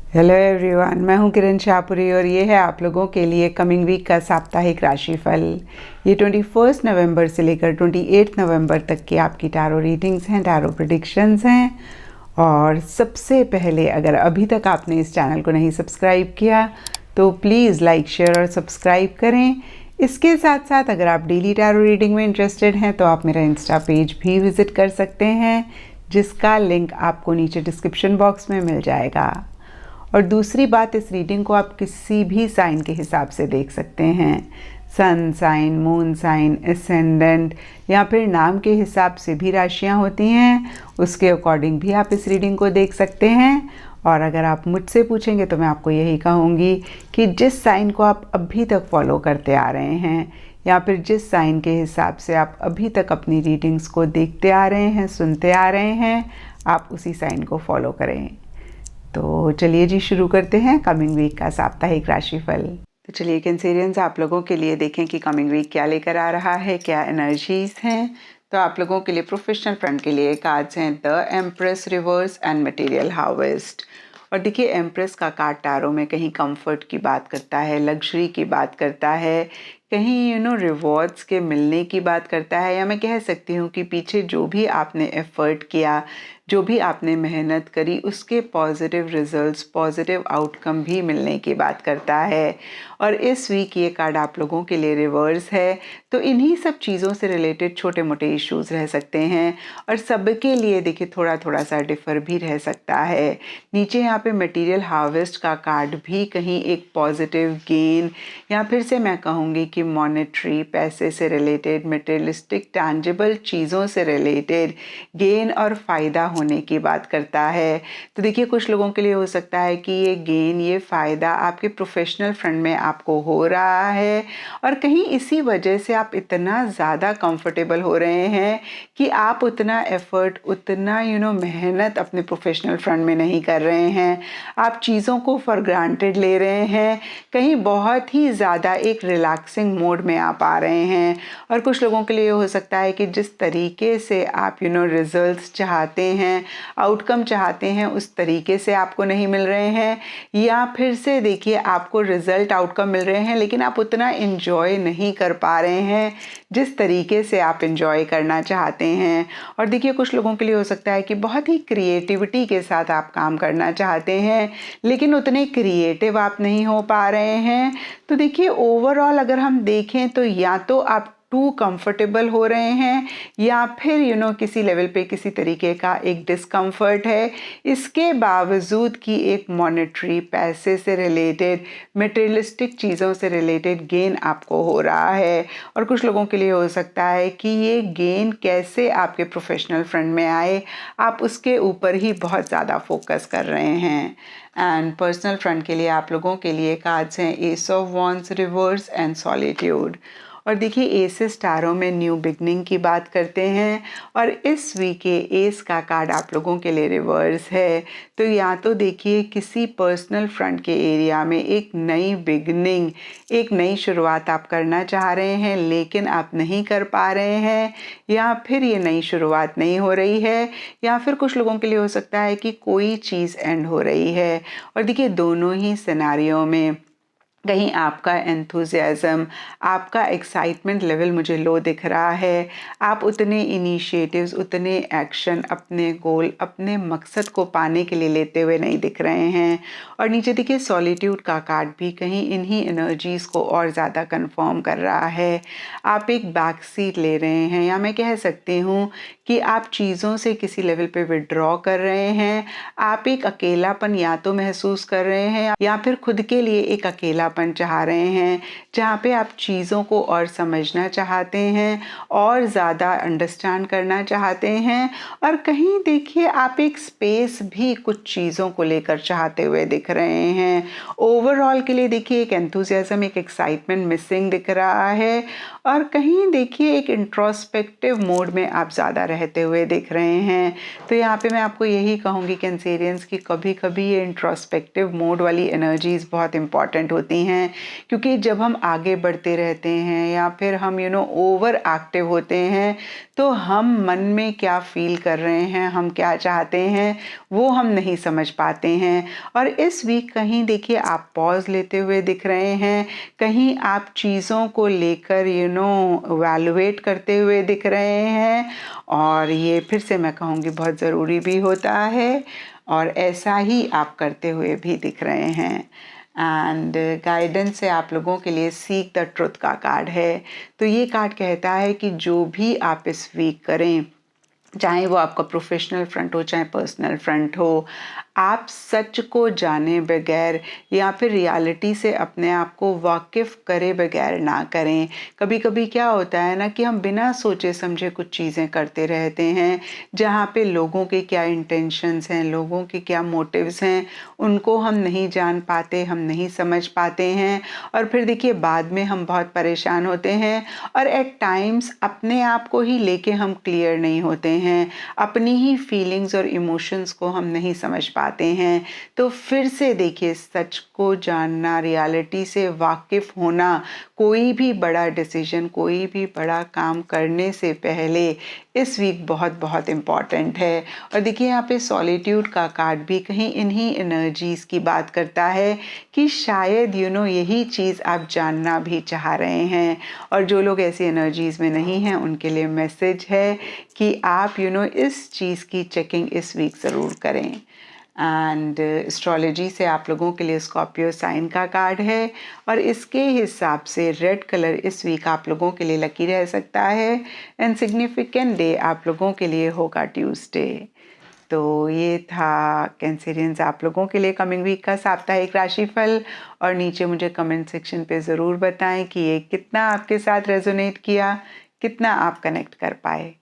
Hello everyone, मैं हूं किरण शाहपुरी और ये है आप लोगों के लिए कमिंग वीक का साप्ताहिक राशिफल। ये 21 नवंबर से लेकर 28 नवंबर तक की आपकी टैरो रीडिंग्स हैं, टैरो प्रेडिक्शंस हैं। और सबसे पहले, अगर अभी तक आपने इस चैनल को नहीं सब्सक्राइब किया तो प्लीज़ लाइक, शेयर और सब्सक्राइब करें। इसके साथ साथ अगर आप डेली टैरो रीडिंग में इंटरेस्टेड हैं तो आप मेरा इंस्टा पेज भी विज़िट कर सकते हैं, जिसका लिंक आपको नीचे डिस्क्रिप्शन बॉक्स में मिल जाएगा। और दूसरी बात, इस रीडिंग को आप किसी भी साइन के हिसाब से देख सकते हैं। Sun sign, moon sign, ascendant या फिर नाम के हिसाब से भी राशियां होती हैं, उसके अकॉर्डिंग भी आप इस रीडिंग को देख सकते हैं। और अगर आप मुझसे पूछेंगे तो मैं आपको यही कहूँगी कि जिस साइन को आप अभी तक फॉलो करते आ रहे हैं या फिर जिस साइन के हिसाब से आप अभी तक अपनी रीडिंग्स को देखते आ रहे हैं, सुनते आ रहे हैं, आप उसी साइन को फॉलो करें। तो चलिए जी, शुरू करते हैं कमिंग वीक का साप्ताहिक राशिफल। तो चलिए कैंसेरियंस, आप लोगों के लिए देखें कि कमिंग वीक क्या लेकर आ रहा है, क्या एनर्जीज हैं। तो आप लोगों के लिए प्रोफेशनल फ्रंट के लिए कार्ड्स हैं the empress, reverse and material harvest. और देखिए, एम्प्रेस का कार्ड टैरो में कहीं कंफर्ट की बात करता है, लग्जरी की बात करता है, कहीं रिवॉर्ड्स के मिलने की बात करता है, या मैं कह सकती हूँ कि पीछे जो भी आपने एफर्ट किया, जो भी आपने मेहनत करी, उसके पॉजिटिव रिजल्ट्स, पॉजिटिव आउटकम भी मिलने की बात करता है। और इस वीक ये कार्ड आप लोगों के लिए रिवर्स है, तो इन्हीं सब चीज़ों से रिलेटेड छोटे मोटे इश्यूज रह सकते हैं और सबके लिए देखिए थोड़ा थोड़ा सा डिफर भी रह सकता है। नीचे यहाँ पे मटेरियल हार्वेस्ट का कार्ड भी कहीं एक पॉजिटिव गेन, या फिर से मैं कहूँगी कि मॉनेटरी, पैसे से रिलेटेड, मटेरियलिस्टिक टैंजिबल चीज़ों से रिलेटेड गेन और फ़ायदा होने की बात करता है। तो देखिए, कुछ लोगों के लिए हो सकता है कि ये गेन, ये फ़ायदा आपके प्रोफेशनल फ्रंट में आपको हो रहा है और कहीं इसी वजह से आप इतना ज़्यादा कंफर्टेबल हो रहे हैं कि आप उतना एफर्ट, उतना मेहनत अपने प्रोफेशनल फ्रंट में नहीं कर रहे हैं। आप चीज़ों को फॉर ग्रांटेड ले रहे हैं, कहीं बहुत ही ज़्यादा एक रिलैक्सिंग मोड में आप आ रहे हैं। और कुछ लोगों के लिए हो सकता है कि जिस तरीके से आप रिजल्ट्स चाहते हैं, आउटकम चाहते हैं, उस तरीके से आपको नहीं मिल रहे हैं, या फिर से देखिए आपको रिजल्ट, आउटकम मिल रहे हैं लेकिन आप उतना इंजॉय नहीं कर पा रहे हैं जिस तरीके से आप इंजॉय करना चाहते हैं। और देखिए, कुछ लोगों के लिए हो सकता है कि बहुत ही क्रिएटिविटी के साथ आप काम करना चाहते हैं लेकिन उतने क्रिएटिव आप नहीं हो पा रहे हैं। तो देखिए, ओवरऑल अगर हम देखें तो या तो आप टू कंफर्टेबल हो रहे हैं या फिर किसी लेवल पे किसी तरीके का एक डिस्कम्फर्ट है, इसके बावजूद कि एक मॉनेटरी, पैसे से रिलेटेड, मटेरियलिस्टिक चीज़ों से रिलेटेड गेन आपको हो रहा है। और कुछ लोगों के लिए हो सकता है कि ये गेन कैसे आपके प्रोफेशनल फ्रंट में आए, आप उसके ऊपर ही बहुत ज़्यादा फोकस कर रहे हैं। एंड पर्सनल फ्रंट के लिए आप लोगों के लिए कार्ड्स हैं S of wands, reverse and solitude. और देखिए, एसेस टैरो में न्यू बिगनिंग की बात करते हैं और इस वीक के एस का कार्ड आप लोगों के लिए रिवर्स है। तो या तो देखिए किसी पर्सनल फ्रंट के एरिया में एक नई बिगनिंग, एक नई शुरुआत आप करना चाह रहे हैं लेकिन आप नहीं कर पा रहे हैं, या फिर ये नई शुरुआत नहीं हो रही है, या फिर कुछ लोगों के लिए हो सकता है कि कोई चीज़ एंड हो रही है। और देखिए, दोनों ही सिनेरियो में कहीं आपका एंथुजियाज़म, आपका एक्साइटमेंट लेवल मुझे लो दिख रहा है। आप उतने इनिशिएटिव्स, उतने एक्शन अपने गोल, अपने मकसद को पाने के लिए लेते हुए नहीं दिख रहे हैं। और नीचे देखिए, सॉलिट्यूड का कार्ड भी कहीं इन्हीं एनर्जीज़ को और ज़्यादा कंफर्म कर रहा है। आप एक बैक सीट ले रहे हैं, या मैं कह सकती हूँ कि आप चीज़ों से किसी लेवल पे विड्रॉ कर रहे हैं। आप एक अकेलापन या तो महसूस कर रहे हैं या फिर खुद के लिए एक अकेलापन चाह रहे हैं, जहाँ पे आप चीज़ों को और समझना चाहते हैं, और ज़्यादा अंडरस्टैंड करना चाहते हैं। और कहीं देखिए, आप एक स्पेस भी कुछ चीज़ों को लेकर चाहते हुए दिख रहे हैं। ओवरऑल के लिए देखिए, एक एंथुसियाज्म, एक एक्साइटमेंट मिसिंग दिख रहा है। और कहीं देखिए, एक इंट्रोस्पेक्टिव मोड में आप ज़्यादा रहते हुए दिख रहे हैं। तो यहाँ पे मैं आपको यही कहूँगी कैंसेरियंस कि कभी कभी ये इंट्रोस्पेक्टिव मोड वाली एनर्जीज बहुत इंपॉर्टेंट होती हैं, क्योंकि जब हम आगे बढ़ते रहते हैं या फिर हम ओवर एक्टिव होते हैं तो हम मन में क्या फील कर रहे हैं, हम क्या चाहते हैं, वो हम नहीं समझ पाते हैं। और इस वीक कहीं देखिए आप पॉज लेते हुए दिख रहे हैं, कहीं आप चीज़ों को लेकर वैल्यूएट करते हुए दिख रहे हैं, और ये फिर से मैं कहूँगी बहुत ज़रूरी भी होता है, और ऐसा ही आप करते हुए भी दिख रहे हैं। एंड गाइडेंस है आप लोगों के लिए सीक द ट्रुथ का कार्ड है। तो ये कार्ड कहता है कि जो भी आप इस वीक करें, चाहे वो आपका प्रोफेशनल फ्रंट हो चाहे पर्सनल फ्रंट हो, आप सच को जाने बगैर या फिर रियलिटी से अपने आप को वाकिफ़ करे बगैर ना करें। कभी कभी क्या होता है ना कि हम बिना सोचे समझे कुछ चीज़ें करते रहते हैं, जहाँ पे लोगों के क्या इंटेंशंस हैं, लोगों के क्या मोटिव्स हैं, उनको हम नहीं जान पाते, हम नहीं समझ पाते हैं, और फिर देखिए बाद में हम बहुत परेशान होते हैं, और एट टाइम्स अपने आप को ही लेके हम क्लियर नहीं होते हैं, अपनी ही फीलिंग्स और इमोशंस को हम नहीं समझ पाते हैं। तो फिर से देखिए, सच को जानना, रियलिटी से वाकिफ होना, कोई भी बड़ा डिसीजन, कोई भी बड़ा काम करने से पहले इस वीक बहुत बहुत इम्पॉर्टेंट है। और देखिए यहाँ पे सॉलिट्यूड का कार्ड भी कहीं इन्हीं एनर्जीज की बात करता है कि शायद यही चीज़ आप जानना भी चाह रहे हैं, और जो लोग ऐसी एनर्जीज में नहीं हैं उनके लिए मैसेज है कि आप इस चीज़ की चेकिंग इस वीक ज़रूर करें। एंड एस्ट्रोलॉजी से आप लोगों के लिए स्कॉर्पियो साइन का कार्ड है, और इसके हिसाब से रेड कलर इस वीक आप लोगों के लिए लकी रह सकता है, एंड सिग्निफिकेंट डे आप लोगों के लिए होगा ट्यूसडे। तो ये था कैंसरियंस आप लोगों के लिए कमिंग वीक का साप्ताहिक राशिफल। और नीचे मुझे कमेंट सेक्शन पे ज़रूर बताएं कि ये कितना आपके साथ रेजोनेट किया, कितना आप कनेक्ट कर पाए।